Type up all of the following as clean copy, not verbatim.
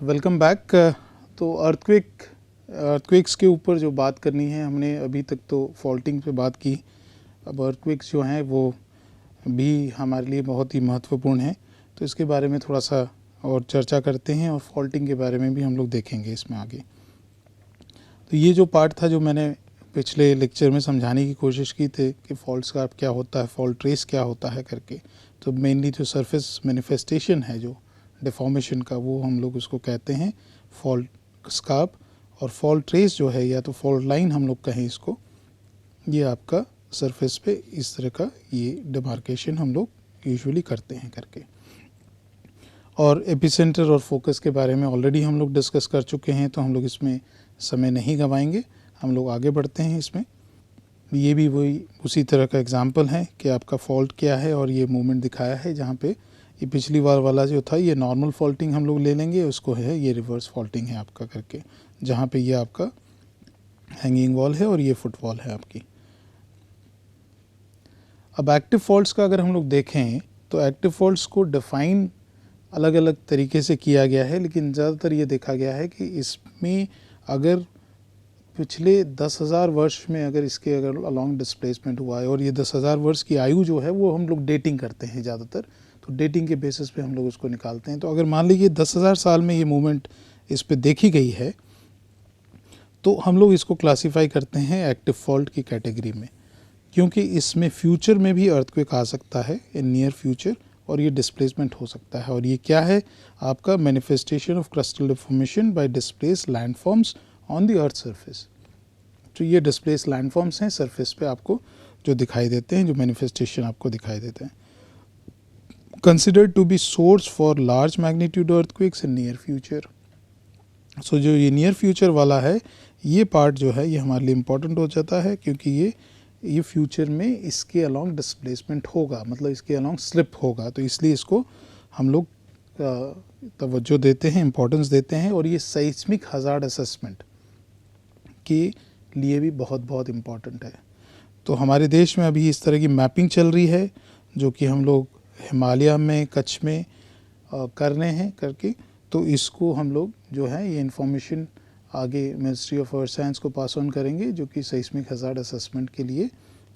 Welcome back. तो earthquakes के ऊपर जो बात करनी है, हमने अभी तक तो फॉल्टिंग पे बात की। अब अर्थक्वेक्स जो हैं वो भी हमारे लिए बहुत ही महत्वपूर्ण है, तो इसके बारे में थोड़ा सा और चर्चा करते हैं और फॉल्टिंग के बारे में भी हम लोग देखेंगे इसमें आगे। तो ये जो पार्ट था जो मैंने पिछले लेक्चर में समझाने की कोशिश की थी कि फॉल्ट स्कार्प क्या होता है, फॉल्ट ट्रेस क्या होता है करके, तो मेनली जो सरफेस मैनिफेस्टेशन है जो डिफॉर्मेशन का, वो हम लोग उसको कहते हैं फॉल्ट स्कार्प। और फॉल्ट ट्रेस जो है या तो फॉल्ट लाइन हम लोग कहें इसको, ये आपका सरफेस पे इस तरह का ये डिमार्केशन हम लोग यूजुअली करते हैं करके। और एपिसेंटर और फोकस के बारे में ऑलरेडी हम लोग डिस्कस कर चुके हैं, तो हम लोग इसमें समय नहीं गंवाएंगे, हम लोग आगे बढ़ते हैं इसमें। ये भी वही उसी तरह का एग्जांपल है कि आपका फॉल्ट क्या है और ये मूवमेंट दिखाया है, जहाँ पे ये पिछली बार वाला जो था ये नॉर्मल फॉल्टिंग हम लोग ले लेंगे, उसको है ये रिवर्स फॉल्टिंग है आपका करके, जहाँ पे ये आपका हैंगिंग वॉल है और ये फुटवॉल है आपकी। अब एक्टिव फॉल्ट्स का अगर हम लोग देखें तो एक्टिव फॉल्ट्स को डिफाइन अलग अलग तरीके से किया गया है, लेकिन ज़्यादातर ये देखा गया है कि इसमें अगर पिछले 10,000 वर्ष में अगर इसके अगर अलॉन्ग डिस्प्लेसमेंट हुआ है, और ये 10,000 वर्ष की आयु जो है वो हम लोग डेटिंग करते हैं ज़्यादातर, तो डेटिंग के बेसिस पे हम लोग उसको निकालते हैं। तो अगर मान लीजिए 10,000 साल में ये मूवमेंट इस पे देखी गई है, तो हम लोग इसको क्लासीफाई करते हैं एक्टिव फॉल्ट की कैटेगरी में, क्योंकि इसमें फ्यूचर में भी अर्थक्वेक आ सकता है इन नियर फ्यूचर, और ये डिस्प्लेसमेंट हो सकता है। और ये क्या है आपका manifestation of crustal deformation by displace landforms on the earth surface. तो ये डिस्प्लेस लैंडफॉर्म्स हैं सरफेस पे आपको जो दिखाई देते हैं, जो मैनिफेस्टेशन आपको दिखाई देते हैं। Considered to be source for large magnitude earthquakes in near future. So जो ये नियर फ्यूचर वाला है, ये पार्ट जो है ये हमारे लिए इम्पोर्टेंट हो जाता है, क्योंकि ये फ्यूचर में इसके अलॉन्ग डिस्प्लेसमेंट होगा, मतलब इसके अलॉन्ग स्लिप होगा, तो इसलिए इसको हम लोग तवज्जो देते हैं, इम्पोर्टेंस देते हैं। और ये साइस्मिक हज़ार्ड असेसमेंट के लिए भी बहुत बहुत इम्पॉर्टेंट है। तो हमारे देश में अभी इस तरह की मैपिंग चल रही है, जो कि हम लोग हिमालय में, कच्छ में कर रहे हैं करके, तो इसको हम लोग जो है ये इन्फॉर्मेशन आगे मिनिस्ट्री ऑफ अर्थ साइंस को पास ऑन करेंगे, जो कि साइस्मिक हज़ार्ड असेसमेंट के लिए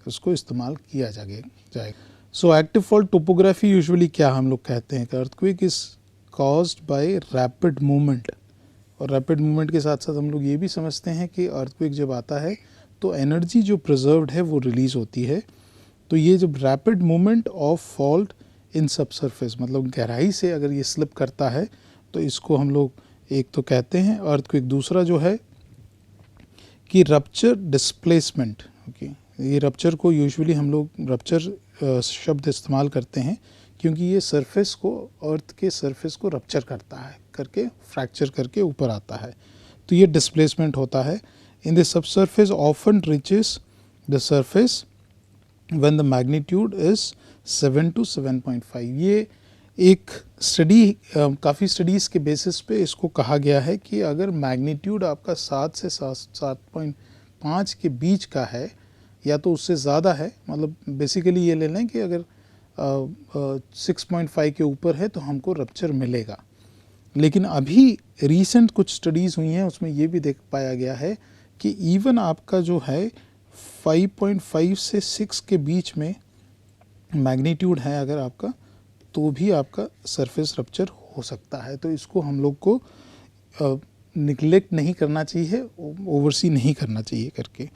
उसको इस्तेमाल किया जाएगा। सो एक्टिव फॉल्ट टोपोग्राफी यूजुअली क्या हम लोग कहते हैं कि earthquake is caused by rapid movement. और रैपिड मूवमेंट के साथ साथ हम लोग ये भी समझते हैं कि अर्थक्वेक जब आता है तो एनर्जी जो प्रिजर्व्ड है वो रिलीज़ होती है। तो ये जब rapid movement of fault in subsurface, मतलब गहराई से अगर ये स्लिप करता है, तो इसको हम लोग एक तो कहते हैं अर्थक्वेक। दूसरा जो है कि रप्चर डिस्प्लेसमेंट। ओके, ये रप्चर को यूजुअली हम लोग रप्चर शब्द इस्तेमाल करते हैं, क्योंकि ये सरफेस को, अर्थ के सरफेस को रप्चर करता है करके, फ्रैक्चर करके ऊपर आता है, तो ये डिस्प्लेसमेंट होता है। In the subsurface often reaches the surface when the magnitude is 7 to 7.5। ये एक स्टडी, काफ़ी स्टडीज़ के बेसिस पे इसको कहा गया है कि अगर मैग्नीट्यूड आपका 7 से 7.5 के बीच का है या तो उससे ज़्यादा है, मतलब बेसिकली ये ले लें कि अगर 6.5 के ऊपर है तो हमको रप्चर मिलेगा। लेकिन अभी रीसेंट कुछ स्टडीज़ हुई हैं, उसमें ये भी देख पाया गया है कि इवन आपका जो है 5.5 से 6 के बीच में मैग्नीट्यूड है अगर आपका, तो भी आपका सरफेस रप्चर हो सकता है। तो इसको हम लोग को निगलेक्ट नहीं करना चाहिए, ओवरसी नहीं करना चाहिए करके।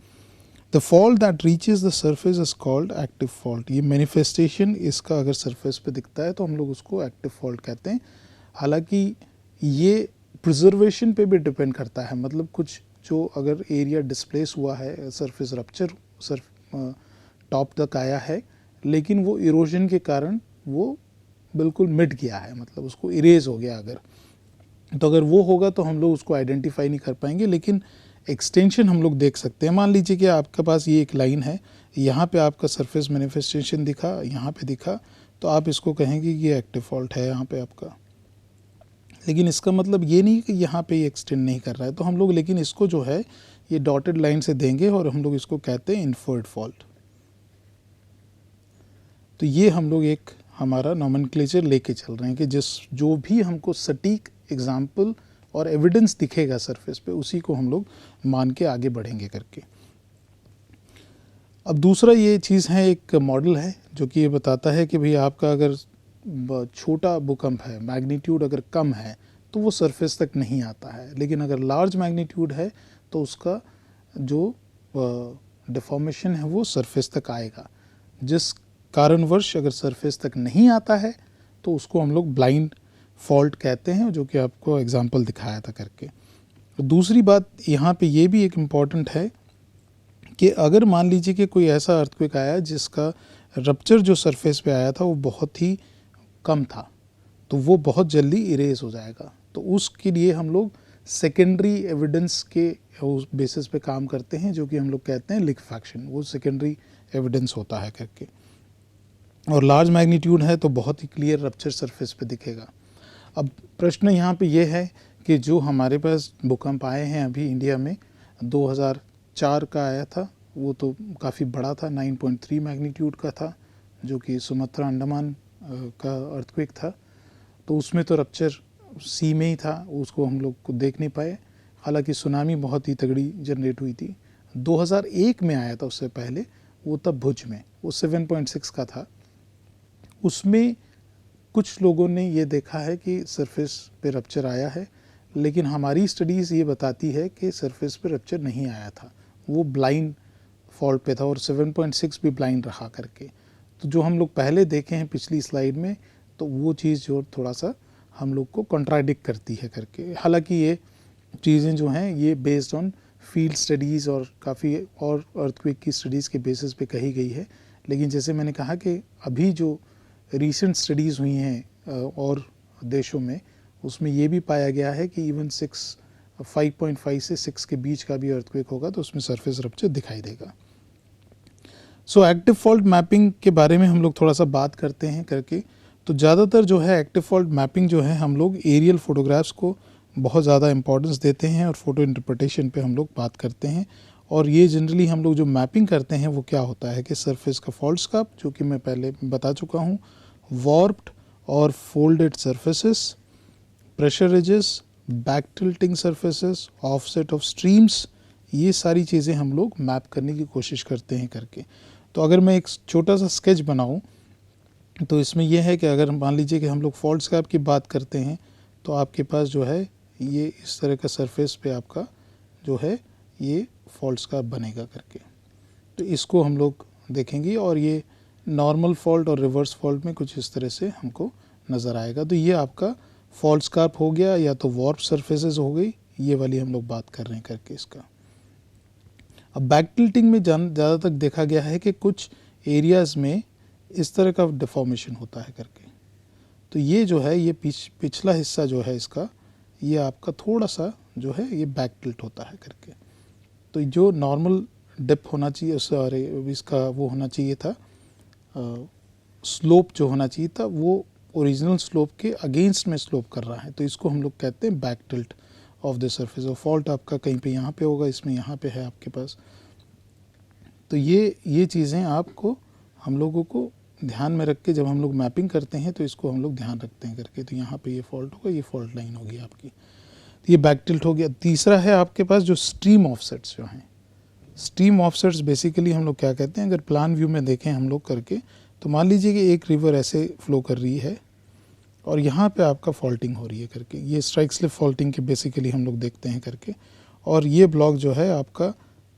The fault that reaches the surface is called active fault. ये मैनिफेस्टेशन इसका अगर सरफेस पे दिखता है तो हम लोग उसको एक्टिव फॉल्ट कहते हैं। हालांकि ये प्रिजर्वेशन पे भी डिपेंड करता है, मतलब कुछ जो अगर एरिया डिस्प्लेस हुआ है, सरफेस रप्चर टॉप तक आया है, लेकिन वो इरोजन के कारण वो बिल्कुल मिट गया है, मतलब उसको इरेज हो गया अगर, तो अगर वो होगा तो हम लोग उसको आइडेंटिफाई नहीं कर पाएंगे। लेकिन एक्सटेंशन हम लोग देख सकते हैं। मान लीजिए कि आपके पास ये एक लाइन है, यहाँ पे आपका सरफेस मैनिफेस्टेशन दिखा, यहाँ पे दिखा, तो आप इसको कहेंगे कि ये एक्टिव फॉल्ट है यहाँ पे आपका। लेकिन इसका मतलब ये नहीं कि यहाँ पे ये एक्सटेंड नहीं कर रहा है, तो हम लोग लेकिन इसको जो है ये डॉटेड लाइन से देंगे और हम लोग इसको कहते हैं इन्फर्ड फॉल्ट। तो ये हम लोग एक हमारा नॉमेनक्लेचर लेके चल रहे हैं कि जो भी हमको सटीक एग्जाम्पल और एविडेंस दिखेगा सरफेस पे, उसी को हम लोग मान के आगे बढ़ेंगे करके। अब दूसरा ये चीज़ है, एक मॉडल है जो कि ये बताता है कि भाई आपका अगर छोटा भूकंप है, मैग्नीट्यूड अगर कम है तो वो सरफेस तक नहीं आता है, लेकिन अगर लार्ज मैग्नीट्यूड है तो उसका जो डिफॉर्मेशन है वो सरफेस तक आएगा। जिस कारणवश अगर सरफेस तक नहीं आता है तो उसको हम लोग ब्लाइंड फॉल्ट कहते हैं, जो कि आपको एग्जांपल दिखाया था करके। दूसरी बात यहाँ पे ये भी एक इम्पॉर्टेंट है कि अगर मान लीजिए कि कोई ऐसा अर्थक्वेक आया जिसका रप्चर जो सरफेस पे आया था वो बहुत ही कम था, तो वो बहुत जल्दी इरेज हो जाएगा। तो उसके लिए हम लोग सेकेंडरी एविडेंस के बेसिस पे काम करते हैं, जो कि हम लोग कहते हैं लिक्विफैक्शन, वो सेकेंडरी एविडेंस होता है करके। और लार्ज मैग्नीट्यूड है तो बहुत ही क्लियर रप्चर सरफेस पे दिखेगा। अब प्रश्न यहाँ पे ये है कि जो हमारे पास भूकंप आए हैं अभी इंडिया में, 2004 का आया था, वो तो काफ़ी बड़ा था, 9.3 मैग्नीट्यूड का था, जो कि सुमात्रा अंडमान का अर्थक्वेक था। तो उसमें तो रप्चर सी में ही था, उसको हम लोग को देख नहीं पाए। हालांकि सुनामी बहुत ही तगड़ी जनरेट हुई थी। 2001 में आया था, उससे पहले वो तब भुज में, वो 7.6 का था। उसमें कुछ लोगों ने ये देखा है कि सरफेस पे रप्चर आया है, लेकिन हमारी स्टडीज़ ये बताती है कि सरफेस पे रप्चर नहीं आया था, वो ब्लाइंड फॉल्ट पे था और 7.6 भी ब्लाइंड रहा करके। तो जो हम लोग पहले देखे हैं पिछली स्लाइड में, तो वो चीज़ जो थोड़ा सा हम लोग को कॉन्ट्राडिक्ट करती है करके। हालांकि ये चीज़ें जो हैं ये बेस्ड ऑन फील्ड स्टडीज़ और काफ़ी और अर्थक्वेक की स्टडीज़ के बेसिस पे कही गई है, लेकिन जैसे मैंने कहा कि अभी जो रीसेंट स्टडीज़ हुई हैं और देशों में, उसमें ये भी पाया गया है कि इवन 5.5 से 6 के बीच का भी अर्थक्वेक होगा तो उसमें सरफेस रप्चर दिखाई देगा। सो एक्टिव फॉल्ट मैपिंग के बारे में हम लोग थोड़ा सा बात करते हैं करके। तो ज़्यादातर जो है एक्टिव फॉल्ट मैपिंग जो है, हम लोग एरियल फोटोग्राफ्स को बहुत ज़्यादा इंपॉर्टेंस देते हैं और फोटो इंटरप्रिटेशन पे हम लोग बात करते हैं। और ये जनरली हम लोग जो मैपिंग करते हैं वो क्या होता है कि सरफेस का फॉल्ट स्कार्प, जो कि मैं पहले बता चुका हूँ, वॉर्प्ड और folded surfaces, pressure ridges, back tilting surfaces, offset of streams, ये सारी चीज़ें हम लोग मैप करने की कोशिश करते हैं करके। तो अगर मैं एक छोटा सा स्केच बनाऊं तो इसमें यह है कि अगर मान लीजिए कि हम लोग फॉल्ट स्कार्प की बात करते हैं तो आपके पास जो है ये इस तरह का सरफेस पे आपका जो है ये फॉल्ट स्कार्प बनेगा करके। तो इसको हम लोग देखेंगे और ये नॉर्मल फॉल्ट और रिवर्स फॉल्ट में कुछ इस तरह से हमको नज़र आएगा। तो ये आपका फॉल्ट स्कार्प हो गया, या तो वॉर्प सरफेसेस हो गई, ये वाली हम लोग बात कर रहे हैं करके इसका। अब बैक टिल्टिंग में ज़्यादातर देखा गया है कि कुछ एरियाज़ में इस तरह का डिफॉर्मेशन होता है करके। तो ये जो है ये पिछला हिस्सा जो है इसका, ये आपका थोड़ा सा जो है ये बैक टिल्ट होता है करके। तो जो नॉर्मल डिप होना चाहिए, सॉरी इसका वो होना चाहिए था, स्लोप जो होना चाहिए था वो ओरिजिनल स्लोप के अगेंस्ट में स्लोप कर रहा है, तो इसको हम लोग कहते हैं back tilt of the surface. और फॉल्ट आपका कहीं पे यहाँ पे होगा, इसमें यहाँ पे है आपके पास। तो ये चीज़ें आपको हम लोगों को ध्यान में रख के जब हम लोग मैपिंग करते हैं तो इसको हम लोग ध्यान रखते हैं करके। तो यहाँ पे ये फॉल्ट होगा, ये फॉल्ट लाइन होगी आपकी, तो ये बैक टिल्ट हो गया। तीसरा है आपके पास जो स्ट्रीम ऑफसेट्स जो हैं। स्ट्रीम ऑफसेट्स बेसिकली हम लोग क्या कहते हैं, अगर प्लान व्यू में देखें हम लोग करके, तो मान लीजिए कि एक रिवर ऐसे फ्लो कर रही है और यहाँ पे आपका फॉल्टिंग हो रही है करके। ये स्ट्राइक स्लिप फॉल्टिंग के बेसिकली हम लोग देखते हैं करके। और ये ब्लॉक जो है आपका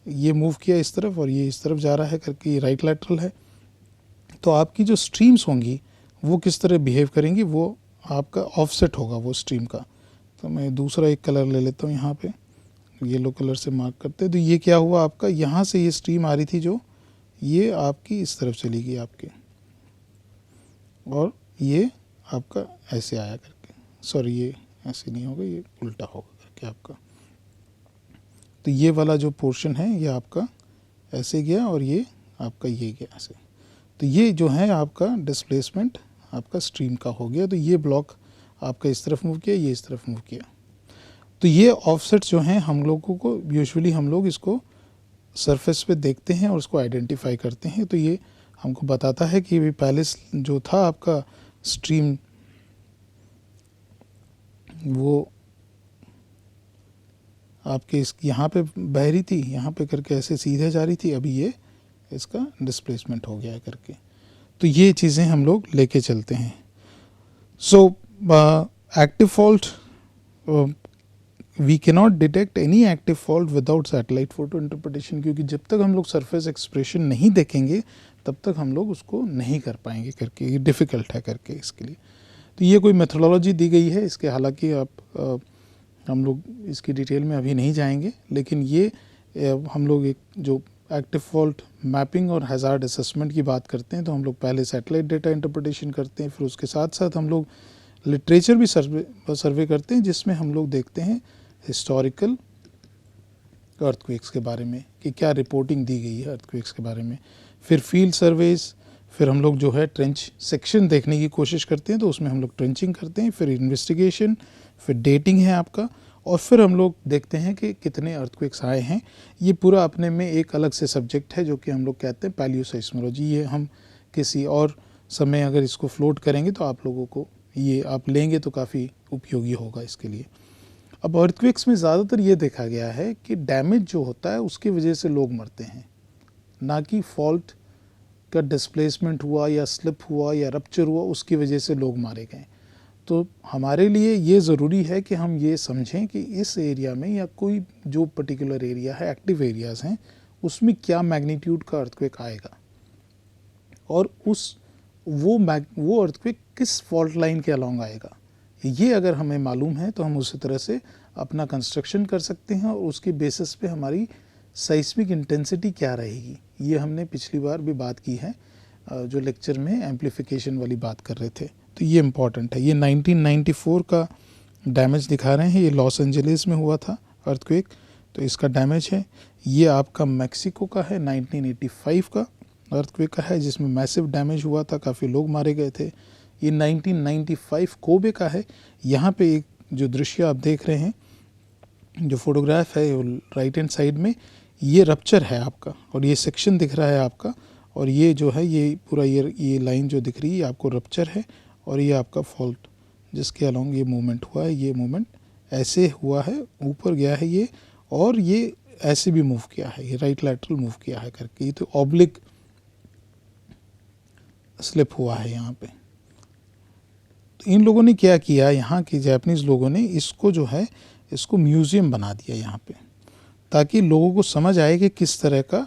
ये मूव किया इस तरफ और ये इस तरफ जा रहा है करके, ये राइट लैटरल है। तो आपकी जो स्ट्रीम्स होंगी वो किस तरह बिहेव करेंगी, वो आपका ऑफसेट होगा वो स्ट्रीम का। तो मैं दूसरा एक कलर ले लेता हूँ, यहाँ पे येलो कलर से मार्क करते हैं। तो ये क्या हुआ आपका, यहाँ से ये स्ट्रीम आ रही थी जो ये आपकी इस तरफ चली गई आपके, और ये आपका ऐसे आया करके, सॉरी ये ऐसे नहीं होगा, ये उल्टा होगा करके आपका। तो ये वाला जो पोर्शन है ये आपका ऐसे गया और ये आपका ये गया ऐसे। तो ये जो है आपका डिस्प्लेसमेंट आपका स्ट्रीम का हो गया। तो ये ब्लॉक आपका इस तरफ मूव किया, ये इस तरफ मूव किया। तो ये ऑफसेट जो हैं हम लोगों को यूजुअली हम लोग इसको सरफेस पे देखते हैं और उसको आइडेंटिफाई करते हैं। तो ये हमको बताता है कि पहले जो था आपका स्ट्रीम वो आपके इस यहाँ पे बह रही थी, यहाँ पे करके ऐसे सीधे जा रही थी, अभी ये इसका डिस्प्लेसमेंट हो गया है करके। तो ये चीज़ें हम लोग लेके चलते हैं। So active fault, we cannot detect any active fault without satellite photo interpretation, क्योंकि जब तक हम लोग सरफेस एक्सप्रेशन नहीं देखेंगे तब तक हम लोग उसको नहीं कर पाएंगे करके, ये डिफ़िकल्ट है करके इसके लिए। तो ये कोई मेथोडोलॉजी दी गई है इसके, हालांकि आप हम लोग इसकी डिटेल में अभी नहीं जाएंगे, लेकिन ये हम लोग एक जो एक्टिव फॉल्ट मैपिंग और हैज़ार्ड असेसमेंट की बात करते हैं तो हम लोग पहले सैटेलाइट डेटा इंटरप्रिटेशन करते हैं, फिर उसके साथ साथ हम लोग लिटरेचर भी सर्वे करते हैं, जिसमें हम लोग देखते हैं हिस्टोरिकल अर्थक्वेक्स के बारे में कि क्या रिपोर्टिंग दी गई है अर्थक्वेक्स के बारे में। फिर फील्ड सर्वेज, फिर हम लोग जो है ट्रेंच सेक्शन देखने की कोशिश करते हैं तो उसमें हम लोग ट्रेंचिंग करते हैं, फिर इन्वेस्टिगेशन, फिर डेटिंग है आपका, और फिर हम लोग देखते हैं कि कितने अर्थक्वेक्स आए हैं। ये पूरा अपने में एक अलग से सब्जेक्ट है जो कि हम लोग कहते हैं पैलियोसेइस्मोलॉजी। ये हम किसी और समय अगर इसको फ्लोट करेंगे तो आप लोगों को ये आप लेंगे तो काफ़ी उपयोगी होगा इसके लिए। अब अर्थक्वेक्स में ज़्यादातर ये देखा गया है कि डैमेज जो होता है उसकी वजह से लोग मरते हैं, ना कि फॉल्ट का डिस्प्लेसमेंट हुआ या स्लिप हुआ या रप्चर हुआ उसकी वजह से लोग मारे गए। तो हमारे लिए ये ज़रूरी है कि हम ये समझें कि इस एरिया में या कोई जो पर्टिकुलर एरिया है, एक्टिव एरियाज़ हैं, उसमें क्या मैग्नीट्यूड का अर्थक्वेक आएगा और वो अर्थक्वेक किस फॉल्ट लाइन के अलॉन्ग आएगा। ये अगर हमें मालूम है तो हम उसी तरह से अपना कंस्ट्रक्शन कर सकते हैं और उसके बेसिस पे हमारी साइस्मिक इंटेंसिटी क्या रहेगी। ये हमने पिछली बार भी बात की है जो लेक्चर में एम्प्लीफिकेशन वाली बात कर रहे थे, तो ये इम्पॉर्टेंट है। ये 1994 का डैमेज दिखा रहे हैं, ये लॉस एंजलिस में हुआ था अर्थक्वेक, तो इसका डैमेज है। ये आपका मैक्सिको का है, 1985 का अर्थक्वेक का है जिसमें मैसिव डैमेज हुआ था, काफ़ी लोग मारे गए थे। ये 1995 कोबे का है। यहाँ पे एक जो दृश्य आप देख रहे हैं, जो फोटोग्राफ है राइट हैंड साइड में, ये रप्चर है आपका और ये सेक्शन दिख रहा है आपका, और ये जो है ये पूरा ये लाइन जो दिख रही है आपको रप्चर है, और ये आपका फॉल्ट जिसके अलॉन्ग ये मूवमेंट हुआ है। ये मूवमेंट ऐसे हुआ है, ऊपर गया है ये, और ये ऐसे भी मूव किया है, ये राइट लैटरल मूव किया है करके, ये तो ऑब्लिक स्लिप हुआ है यहाँ पे। तो इन लोगों ने क्या किया, यहाँ के जापानीज़ लोगों ने इसको जो है इसको म्यूज़ियम बना दिया यहाँ पे, ताकि लोगों को समझ आए कि किस तरह का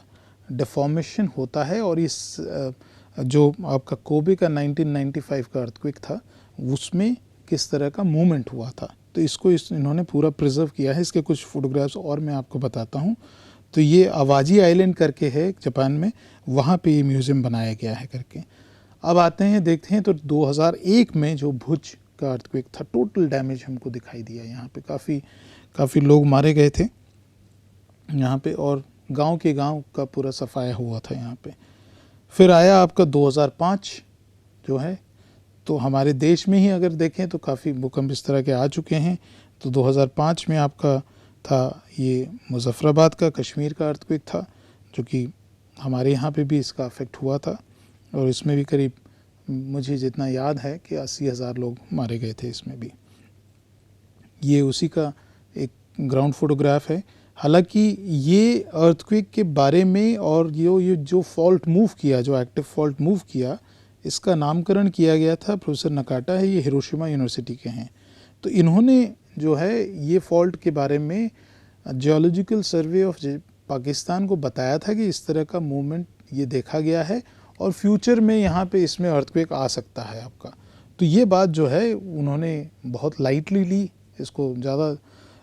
डिफॉर्मेशन होता है। और इस जो आपका कोबे का 1995 का अर्थक्वेक था उसमें किस तरह का मूवमेंट हुआ था, तो इसको इन्होंने पूरा प्रिजर्व किया है। इसके कुछ फोटोग्राफ्स और मैं आपको बताता हूँ। तो ये अवाजी आइलैंड करके है जापान में, वहाँ पे ये म्यूज़ियम बनाया गया है करके। अब आते हैं देखते हैं तो 2001 में जो भुज का अर्थक्वेक था, टोटल डैमेज हमको दिखाई दिया। यहाँ पे काफ़ी लोग मारे गए थे यहाँ पे, और गांव के गांव का पूरा सफाया हुआ था यहाँ पे। फिर आया आपका 2005 जो है, तो हमारे देश में ही अगर देखें तो काफ़ी भूकंप इस तरह के आ चुके हैं। तो 2005 में आपका था ये मुजफ्फराबाद का, कश्मीर का अर्थक्वेक था, जो कि हमारे यहाँ पे भी इसका अफेक्ट हुआ था, और इसमें भी करीब मुझे जितना याद है कि 80,000 लोग मारे गए थे इसमें भी। ये उसी का एक ग्राउंड फोटोग्राफ है। हालांकि ये अर्थक्वेक के बारे में और ये जो फॉल्ट मूव किया, जो एक्टिव फॉल्ट मूव किया, इसका नामकरण किया गया था प्रोफेसर नकाटा है, ये हिरोशिमा यूनिवर्सिटी के हैं। तो इन्होंने जो है ये फॉल्ट के बारे में जियोलॉजिकल सर्वे ऑफ पाकिस्तान को बताया था कि इस तरह का मूवमेंट ये देखा गया है और फ्यूचर में यहाँ पे इसमें अर्थक्वेक आ सकता है आपका। तो ये बात जो है उन्होंने बहुत लाइटली ली, इसको ज़्यादा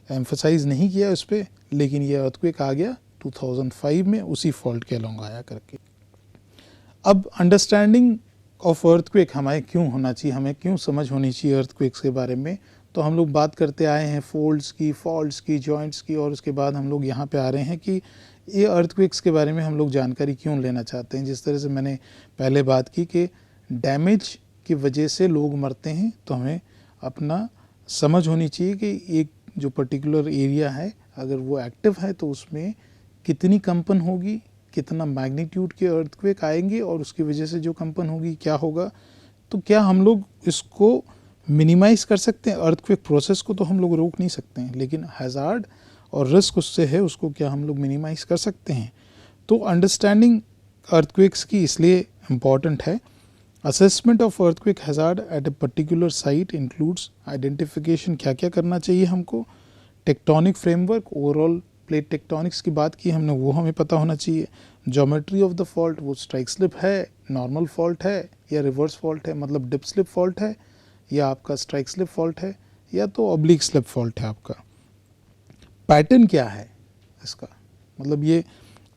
एम्फसाइज़ नहीं किया इस पर, लेकिन ये अर्थक्वेक आ गया 2005 में उसी फॉल्ट के अलॉन्ग आया करके। अब अंडरस्टैंडिंग ऑफ अर्थक्वेक हमें क्यों होना चाहिए, हमें क्यों समझ होनी चाहिए अर्थक्वेक्स के बारे में। तो हम लोग बात करते आए हैं फोल्ड्स की, फॉल्ट्स की, जॉइंट्स की, और उसके बाद हम लोग यहाँ पे आ रहे हैं कि ये अर्थक्वेक्स के बारे में हम लोग जानकारी क्यों लेना चाहते हैं। जिस तरह से मैंने पहले बात की कि डैमेज की वजह से लोग मरते हैं, तो हमें अपना समझ होनी चाहिए कि एक जो पर्टिकुलर एरिया है अगर वो एक्टिव है तो उसमें कितनी कंपन होगी, कितना मैग्नीट्यूड के अर्थक्वेक आएंगे, और उसकी वजह से जो कंपन होगी क्या होगा। तो क्या हम लोग इसको मिनिमाइज़ कर सकते हैं? अर्थक्वेक प्रोसेस को तो हम लोग रोक नहीं सकते हैं, लेकिन हैज़ार्ड और रिस्क उससे है उसको क्या हम लोग मिनिमाइज कर सकते हैं। तो अंडरस्टैंडिंग अर्थक्वेक्स की इसलिए इम्पॉर्टेंट है। Assessment of earthquake hazard at a particular site includes identification, क्या क्या करना चाहिए हमको, tectonic framework, overall plate tectonics की बात की हमने, वो हमें पता होना चाहिए। ज्योमेट्री ऑफ द फॉल्ट, वो स्ट्राइक स्लिप है, नॉर्मल फॉल्ट है या रिवर्स फॉल्ट है, मतलब डिप स्लिप फॉल्ट है या आपका स्ट्राइक स्लिप फॉल्ट है या तो ऑब्लिक स्लिप फॉल्ट है आपका। पैटर्न क्या है इसका, मतलब ये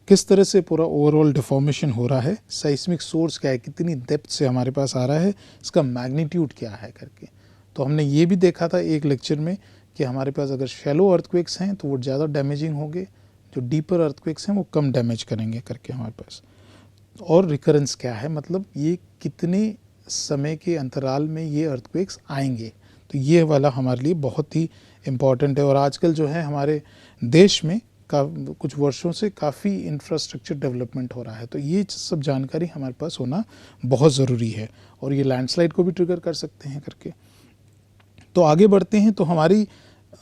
किस तरह से पूरा ओवरऑल डिफॉर्मेशन हो रहा है, साइस्मिक सोर्स क्या है, कितनी डेप्थ से हमारे पास आ रहा है, इसका मैग्नीट्यूड क्या है करके। तो हमने ये भी देखा था एक लेक्चर में कि हमारे पास अगर शैलो अर्थक्वेक्स हैं तो वो ज़्यादा डैमेजिंग होंगे, जो डीपर अर्थक्वेक्स हैं वो कम डैमेज करेंगे करके हमारे पास। और रिकरेंस क्या है, मतलब ये कितने समय के अंतराल में ये अर्थक्वेक्स आएंगे, तो ये वाला हमारे लिए बहुत ही इम्पॉर्टेंट है। और आजकल जो है हमारे देश में कुछ वर्षों से काफ़ी इंफ्रास्ट्रक्चर डेवलपमेंट हो रहा है, तो ये सब जानकारी हमारे पास होना बहुत ज़रूरी है और ये लैंडस्लाइड को भी ट्रिगर कर सकते हैं करके। तो आगे बढ़ते हैं। तो हमारी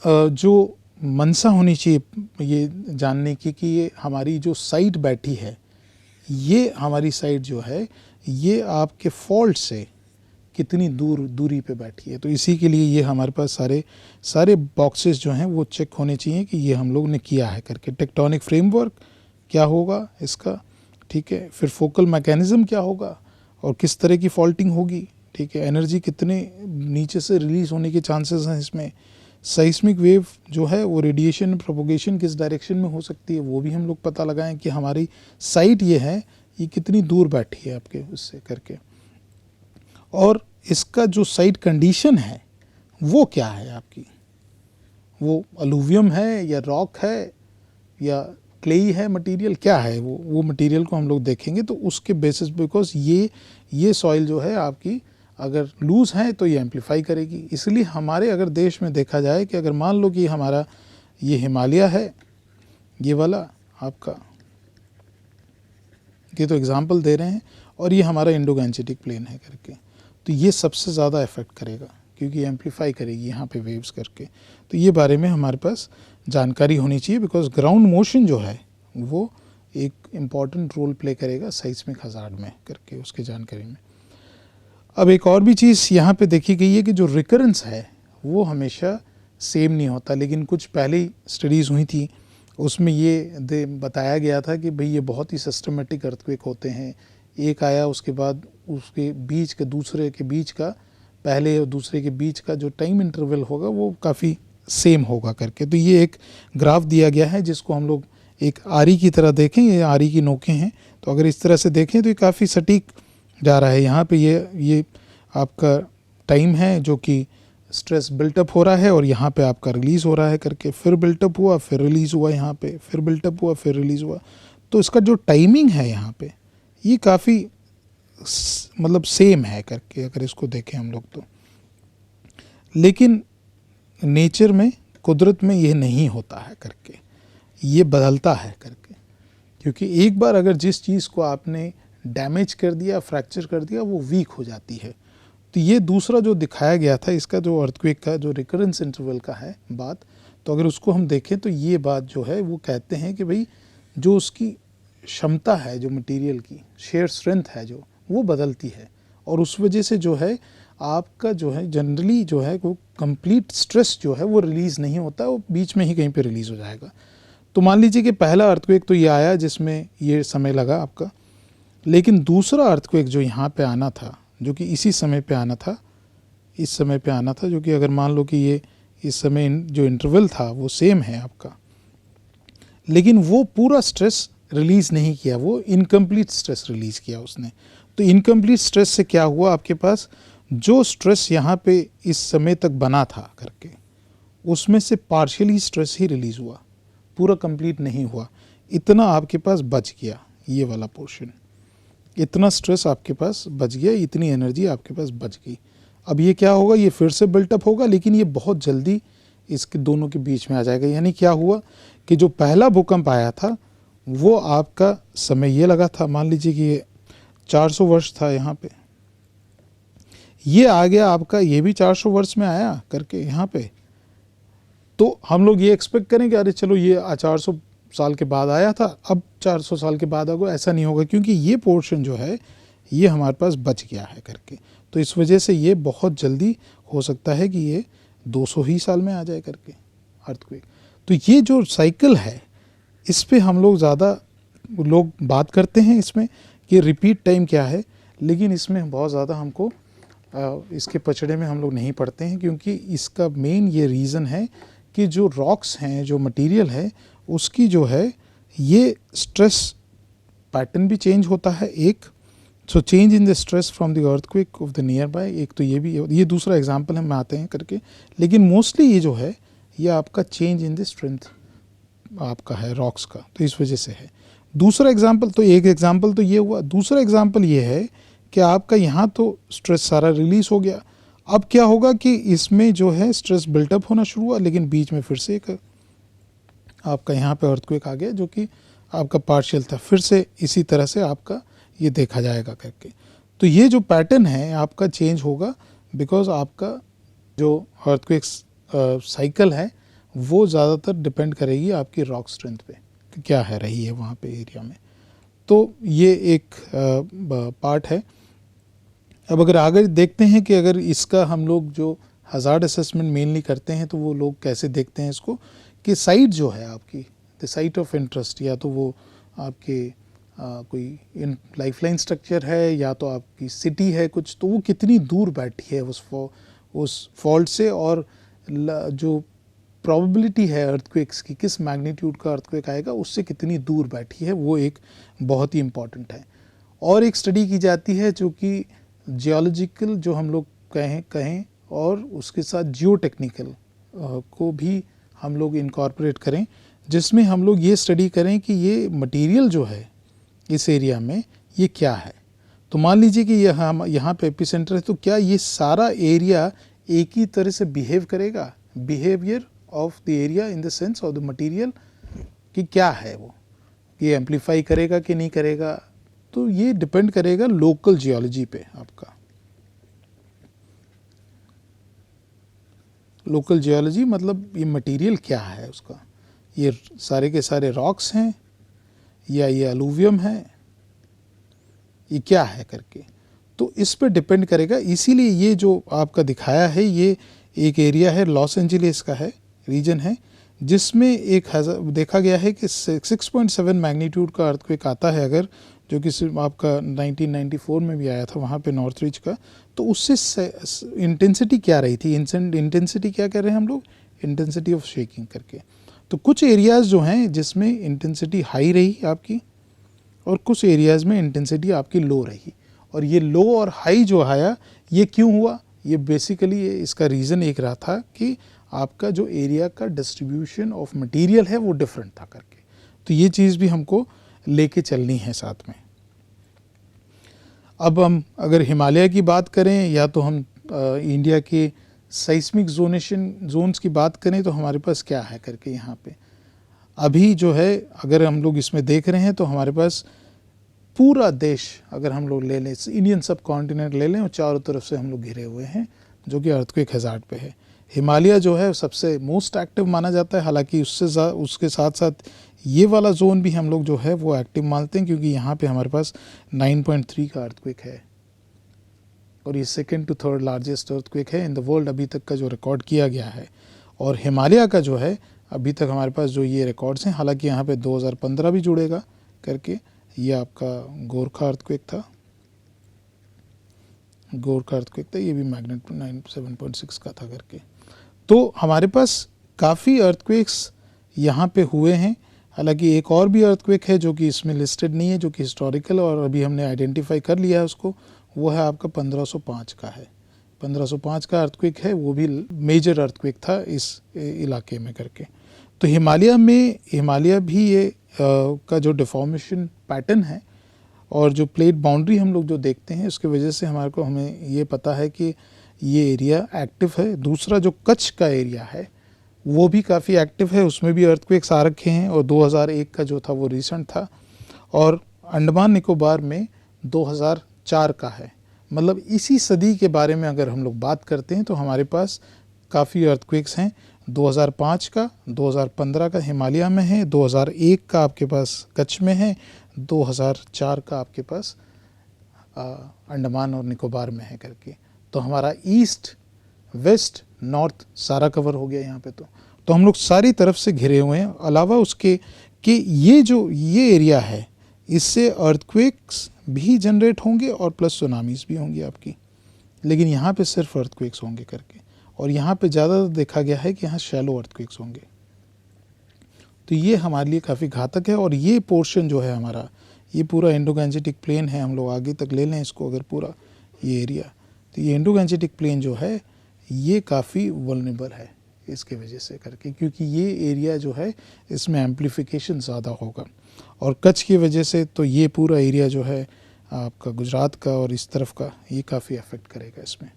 जो मनसा होनी चाहिए ये जानने की कि ये हमारी जो साइट बैठी है, ये हमारी साइट जो है ये आपके फॉल्ट से कितनी दूरी पे बैठी है। तो इसी के लिए ये हमारे पास सारे बॉक्सेस जो हैं वो चेक होने चाहिए कि ये हम लोग ने किया है करके। टेक्टोनिक फ्रेमवर्क क्या होगा इसका, ठीक है, फिर फोकल मैकेनिज़्म क्या होगा और किस तरह की फॉल्टिंग होगी, ठीक है, एनर्जी कितने नीचे से रिलीज़ होने के चांसेस हैं इसमें, साइस्मिक वेव जो है वो रेडिएशन प्रोपोगेशन किस डायरेक्शन में हो सकती है वो भी हम लोग पता लगाएं कि हमारी साइट ये है ये कितनी दूर बैठी है आपके उससे करके। और इसका जो साइट कंडीशन है वो क्या है आपकी, वो अलूवियम है या रॉक है या क्लेई है, मटेरियल क्या है, वो मटेरियल को हम लोग देखेंगे। तो उसके बेसिस, बिकॉज ये सॉइल जो है आपकी अगर लूज है तो ये एम्पलीफाई करेगी। इसलिए हमारे अगर देश में देखा जाए कि अगर मान लो कि हमारा ये हिमालय है, ये वाला आपका, ये तो एग्जांपल दे रहे हैं, और ये हमारा इंडो गैंजेटिक प्लेन है करके, तो ये सबसे ज़्यादा इफेक्ट करेगा क्योंकि एम्पलीफाई करेगी यहाँ पे वेव्स करके। तो ये बारे में हमारे पास जानकारी होनी चाहिए, बिकॉज ग्राउंड मोशन जो है वो एक इम्पॉर्टेंट रोल प्ले करेगा साइस्मिक हज़ार्ड में करके उसकी जानकारी में। अब एक और भी चीज़ यहाँ पे देखी गई है कि जो रिकरेंस है वो हमेशा सेम नहीं होता, लेकिन कुछ पहले स्टडीज़ हुई थी उसमें ये बताया गया था कि भाई ये बहुत ही सिस्टमेटिक अर्थक्वेक होते हैं, एक आया उसके बाद उसके बीच के दूसरे के बीच का, पहले और दूसरे के बीच का जो टाइम इंटरवल होगा वो काफ़ी सेम होगा करके। तो ये एक ग्राफ दिया गया है जिसको हम लोग एक आरी की तरह देखें, ये आरी की नोकें हैं, तो अगर इस तरह से देखें तो ये काफ़ी सटीक जा रहा है। यहाँ पे ये आपका टाइम है जो कि स्ट्रेस बिल्टअप हो रहा है और यहाँ पे आपका रिलीज़ हो रहा है करके, फिर बिल्टअप हुआ फिर रिलीज़ हुआ, यहाँ पे फिर बिल्टअप हुआ फिर रिलीज़ हुआ। तो इसका जो टाइमिंग है यहाँ पे ये काफ़ी मतलब सेम है करके अगर इसको देखें हम लोग तो। लेकिन नेचर में, कुदरत में ये नहीं होता है करके, ये बदलता है करके, क्योंकि एक बार अगर जिस चीज़ को आपने डैमेज कर दिया, फ्रैक्चर कर दिया, वो वीक हो जाती है। तो ये दूसरा जो दिखाया गया था इसका जो अर्थक्वेक का जो रिकरेंस इंटरवल का है बात, तो अगर उसको हम देखें तो ये बात जो है वो कहते हैं कि भाई जो उसकी क्षमता है, जो मटेरियल की शेयर स्ट्रेंथ है जो वो बदलती है, और उस वजह से जो है आपका जो है जनरली जो है वो कंप्लीट स्ट्रेस जो है वो रिलीज़ नहीं होता, वो बीच में ही कहीं पे रिलीज़ हो जाएगा। तो मान लीजिए कि पहला अर्थक्वेक तो ये आया जिसमें ये समय लगा आपका, लेकिन दूसरा अर्थक्वेक जो यहाँ पे आना था, जो कि इसी समय पे आना था, इस समय पे आना था, जो कि अगर मान लो कि ये इस समय जो इंटरवल था वो सेम है आपका, लेकिन वो पूरा स्ट्रेस रिलीज़ नहीं किया, वो इनकम्प्लीट स्ट्रेस रिलीज़ किया उसने। तो इनकम्प्लीट स्ट्रेस से क्या हुआ, आपके पास जो स्ट्रेस यहाँ पे इस समय तक बना था करके, उसमें से पार्शियली स्ट्रेस ही रिलीज़ हुआ, पूरा कंप्लीट नहीं हुआ, इतना आपके पास बच गया, ये वाला पोर्शन, इतना स्ट्रेस आपके पास बच गया, इतनी एनर्जी आपके पास बच गई। अब ये क्या होगा, ये फिर से बिल्टअप होगा, लेकिन ये बहुत जल्दी इसके दोनों के बीच में आ जाएगा। यानी क्या हुआ कि जो पहला भूकंप आया था वो आपका समय ये लगा था, मान लीजिए कि ये 400 वर्ष था यहाँ पे, ये आ गया आपका, ये भी 400 वर्ष में आया करके यहाँ पे, तो हम लोग ये एक्सपेक्ट करें कि अरे चलो ये 400 साल के बाद आया था, अब 400 साल के बाद आएगा, ऐसा नहीं होगा, क्योंकि ये पोर्शन जो है ये हमारे पास बच गया है करके। तो इस वजह से ये बहुत जल्दी हो सकता है कि ये 200 ही साल में आ जाए करके अर्थक्वेक। तो ये जो साइकिल है इस पे हम लोग ज़्यादा लोग बात करते हैं इसमें कि रिपीट टाइम क्या है, लेकिन इसमें बहुत ज़्यादा हमको इसके पचड़े में हम लोग नहीं पढ़ते हैं, क्योंकि इसका मेन ये रीज़न है कि जो रॉक्स हैं, जो मटेरियल है, उसकी जो है ये स्ट्रेस पैटर्न भी चेंज होता है एक। So change in the stress from the earthquake of the near by, एक तो ये भी, ये दूसरा एग्जांपल हम आते हैं करके, लेकिन मोस्टली ये जो है ये आपका चेंज इन द स्ट्रेंथ आपका है रॉक्स का, तो इस वजह से है। दूसरा एग्जांपल, तो एक एग्जांपल तो ये हुआ, दूसरा एग्जांपल ये है कि आपका यहाँ तो स्ट्रेस सारा रिलीज हो गया, अब क्या होगा कि इसमें जो है स्ट्रेस बिल्टअप होना शुरू हुआ, लेकिन बीच में फिर से एक आपका यहाँ पे अर्थक्वेक आ गया जो कि आपका पार्शियल था, फिर से इसी तरह से आपका ये देखा जाएगा करके। तो ये जो पैटर्न है आपका चेंज होगा, बिकॉज आपका जो अर्थक्वेक साइकिल है वो ज़्यादातर डिपेंड करेगी आपकी रॉक स्ट्रेंथ पे कि क्या है रही है वहाँ पे एरिया में। तो ये एक पार्ट है। अब अगर आगे देखते हैं कि अगर इसका हम लोग जो हज़ार्ड असेसमेंट मेनली करते हैं तो वो लोग कैसे देखते हैं इसको कि साइट जो है आपकी, द साइट ऑफ इंटरेस्ट, या तो वो आपके कोई लाइफलाइन स्ट्रक्चर है या तो आपकी सिटी है कुछ, तो वो कितनी दूर बैठी है उस फॉल्ट से, और जो प्रोबेबिलिटी है अर्थक्वेक्स की, किस मैग्नीट्यूड का अर्थक्वेक आएगा उससे कितनी दूर बैठी है, वो एक बहुत ही इम्पॉर्टेंट है। और एक स्टडी की जाती है जो कि जियोलॉजिकल जो हम लोग कहें और उसके साथ जियो टेक्निकल को भी हम लोग इनकॉर्पोरेट करें, जिसमें हम लोग ये स्टडी करें कि ये मटेरियल जो है इस एरिया में ये क्या है। तो मान लीजिए कि यहाँ पे एपिसेंटर है, तो क्या ये सारा एरिया एक ही तरह से बिहेव करेगा, behaviour of the area in the sense of the material कि क्या है वो, ये एम्पलीफाई करेगा कि नहीं करेगा, तो ये डिपेंड करेगा लोकल जियोलॉजी पे। आपका लोकल जियोलॉजी मतलब ये मटेरियल क्या है उसका, ये सारे के सारे रॉक्स हैं या ये अलूवियम है, ये क्या है करके, तो इस पे डिपेंड करेगा। इसीलिए ये जो आपका दिखाया है ये एक एरिया है, लॉस एंजलिस का है, रीजन है, जिसमें देखा गया है कि 6.7 मैग्नीट्यूड का अर्थक्वेक आता है अगर, जो कि आपका 1994 में भी आया था वहाँ पे नॉर्थ रीच का, तो उससे इंटेंसिटी क्या रही थी, इंटेंसिटी क्या कर रहे हैं हम लोग, इंटेंसिटी ऑफ शेकिंग करके। तो कुछ एरियाज़ जो हैं जिसमें इंटेंसिटी हाई रही आपकी और कुछ एरियाज़ में इंटेंसिटी आपकी लो रही, और ये लो और हाई जो आया ये क्यों हुआ, ये बेसिकली इसका रीज़न एक रहा था कि आपका जो एरिया का डिस्ट्रीब्यूशन ऑफ मटेरियल है वो डिफरेंट था करके। तो ये चीज़ भी हमको लेके चलनी है साथ में। अब हम अगर हिमालय की बात करें या तो हम इंडिया के साइस्मिक जोन्स की बात करें, तो हमारे पास क्या है करके यहाँ पे अभी जो है अगर हम लोग इसमें देख रहे हैं तो हमारे पास पूरा देश अगर हम लोग ले लें, इंडियन सब कॉन्टिनेंट ले लें, और चारों तरफ से हम लोग घिरे हुए हैं जो कि अर्थक्वेक हैजार्ड पे है। हिमालय जो है सबसे मोस्ट एक्टिव माना जाता है, हालांकि उसके साथ साथ ये वाला जोन भी हम लोग जो है वो एक्टिव मानते हैं, क्योंकि यहाँ पे हमारे पास 9.3 का अर्थक्वेक है और ये second to third largest earthquake है इन द वर्ल्ड अभी तक का जो रिकॉर्ड किया गया है। और हिमालय का जो है अभी तक हमारे पास जो ये रिकॉर्ड्स हैं, हालांकि यहाँ पे 2015 भी जुड़ेगा करके, ये आपका गोरखा अर्थक्वेक था, ये भी मैग्नीट्यूड 7.6 का था करके। तो हमारे पास काफ़ी अर्थक्वेक्स यहाँ पे हुए हैं। हालांकि एक और भी अर्थक्वेक है जो कि इसमें लिस्टेड नहीं है, जो कि हिस्टोरिकल और अभी हमने आइडेंटिफाई कर लिया है उसको, वो है आपका 1505 का है। 1505 का अर्थक्वेक है, वो भी मेजर अर्थक्वेक था इस इलाके में करके। तो हिमालय भी ये का जो डिफॉर्मेशन पैटर्न है और जो प्लेट बाउंड्री हम लोग जो देखते हैं उसकी वजह से हमें ये पता है कि ये एरिया एक्टिव है। दूसरा जो कच्छ का एरिया है वो भी काफ़ी एक्टिव है, उसमें भी अर्थक्वेक्स आ रखे हैं, और 2001 का जो था वो रिसेंट था, और अंडमान निकोबार में 2004 का है। मतलब इसी सदी के बारे में अगर हम लोग बात करते हैं तो हमारे पास काफ़ी अर्थक्वेक्स हैं 2005 का, 2015 का हिमालय में है, 2001 का आपके पास कच्छ में है, 2004 का आपके पास अंडमान और निकोबार में है करके। तो हमारा ईस्ट, वेस्ट, नॉर्थ सारा कवर हो गया यहाँ पे। तो हम लोग सारी तरफ से घिरे हुए हैं। अलावा उसके कि ये एरिया है, इससे अर्थक्वेक्स भी जनरेट होंगे और प्लस सुनामीज भी होंगी आपकी, लेकिन यहाँ पे सिर्फ अर्थक्वेक्स होंगे करके। और यहाँ पे ज़्यादा देखा गया है कि यहाँ शैलो अर्थक्वेक्स होंगे। तो ये हमारे लिए काफ़ी घातक है। और ये पोर्शन जो है हमारा, ये पूरा इंडो गैंजेटिक प्लेन है, हम लोग आगे तक ले लें इसको अगर पूरा ये एरिया, तो ये इंडो गैंजेटिक प्लेन जो है ये काफ़ी वल्नरेबल है इसके वजह से करके, क्योंकि ये एरिया जो है इसमें एम्प्लीफिकेशन ज़्यादा होगा। और कच्छ की वजह से तो ये पूरा एरिया जो है आपका गुजरात का और इस तरफ का, ये काफ़ी अफेक्ट करेगा इसमें।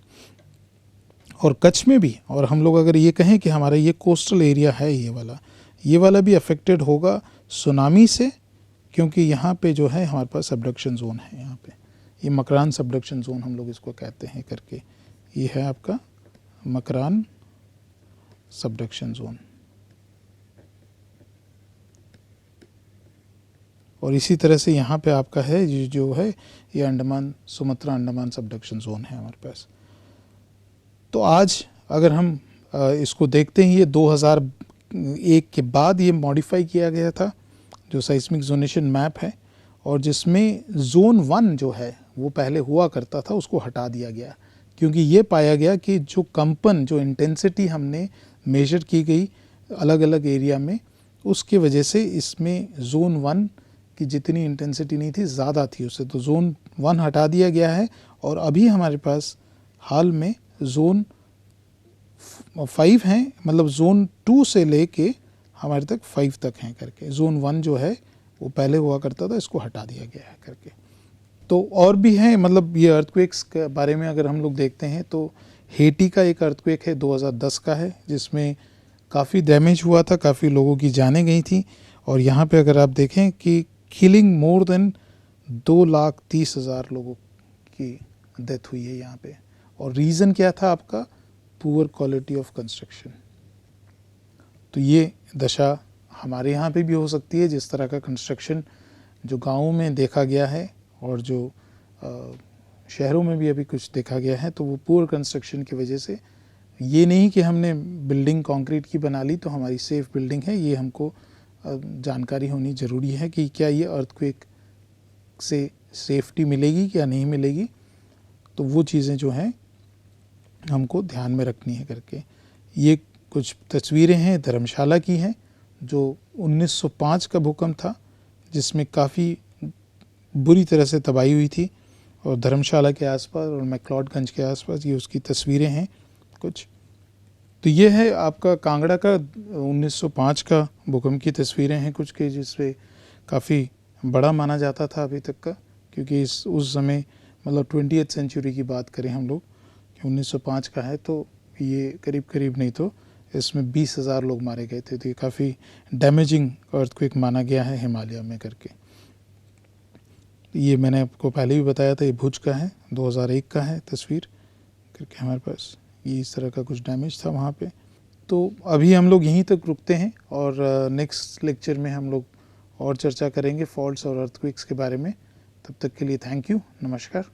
और कच्छ में भी, और हम लोग अगर ये कहें कि हमारा ये कोस्टल एरिया है, ये वाला भी अफेक्टेड होगा सुनामी से, क्योंकि यहाँ पे जो है हमारे पास सबडक्शन जोन है। यहाँ पे ये मकरान सबडक्शन जोन हम लोग इसको कहते हैं करके, ये है आपका मकरान सबडक्शन जोन। और इसी तरह से यहाँ पे आपका है जो है ये Andaman Sumatra Andaman subduction zone है हमारे पास। तो आज अगर हम इसको देखते हैं, ये 2001 के बाद ये मॉडिफाई किया गया था जो साइस्मिक जोनेशन मैप है, और जिसमें जोन 1 जो है वो पहले हुआ करता था उसको हटा दिया गया, क्योंकि ये पाया गया कि जो कंपन, जो इंटेंसिटी हमने मेजर की गई अलग अलग एरिया में, उसके वजह से इसमें जोन 1 की जितनी इंटेंसिटी नहीं थी ज़्यादा थी उससे। तो जोन 1 हटा दिया गया है और अभी हमारे पास हाल में जोन 5 हैं, मतलब जोन 2 से लेके हमारे तक 5 तक हैं करके। जोन 1 जो है वो पहले हुआ करता था, इसको हटा दिया गया है करके। तो और भी हैं, मतलब ये अर्थक्वेक्स के बारे में अगर हम लोग देखते हैं तो हेटी का एक अर्थक्वेक है 2010 का है, जिसमें काफ़ी डैमेज हुआ था, काफ़ी लोगों की जानें गई थी। और यहाँ पे अगर आप देखें कि किलिंग मोर देन 2,30,000 लोगों की डेथ हुई है यहाँ पे। और रीज़न क्या था आपका? Poor quality of construction. तो ये दशा हमारे यहाँ पे भी हो सकती है, जिस तरह का कंस्ट्रक्शन जो गाँवों में देखा गया है और जो शहरों में भी अभी कुछ देखा गया है, तो वो पुअर कंस्ट्रक्शन की वजह से। ये नहीं कि हमने बिल्डिंग कंक्रीट की बना ली तो हमारी सेफ़ बिल्डिंग है, ये हमको जानकारी होनी ज़रूरी है कि क्या ये अर्थक्वेक से सेफ्टी मिलेगी क्या नहीं मिलेगी। तो वो चीज़ें जो हैं हमको ध्यान में रखनी है करके। ये कुछ तस्वीरें हैं धर्मशाला की हैं, जो 1905 का भूकंप था, जिसमें काफ़ी बुरी तरह से तबाही हुई थी। और धर्मशाला के आसपास और मैक्लोडगंज के आसपास ये उसकी तस्वीरें हैं कुछ। तो ये है आपका कांगड़ा का 1905 का भूकंप की तस्वीरें हैं कुछ के, जिसपे काफ़ी बड़ा माना जाता था अभी तक का, क्योंकि उस समय मतलब 20th सेंचुरी की बात करें हम लोग कि 1905 का है, तो ये करीब करीब नहीं तो इसमें 20,000 लोग मारे गए थे। तो ये काफ़ी डैमेजिंग अर्थक्वेक माना गया है हिमालय में करके। ये मैंने आपको पहले भी बताया था, ये भुज का है, 2001 का है तस्वीर करके हमारे पास। ये इस तरह का कुछ डैमेज था वहाँ पे। तो अभी हम लोग यहीं तक रुकते हैं और नेक्स्ट लेक्चर में हम लोग और चर्चा करेंगे फॉल्ट्स और अर्थक्वेक्स के बारे में। तब तक के लिए थैंक यू, नमस्कार।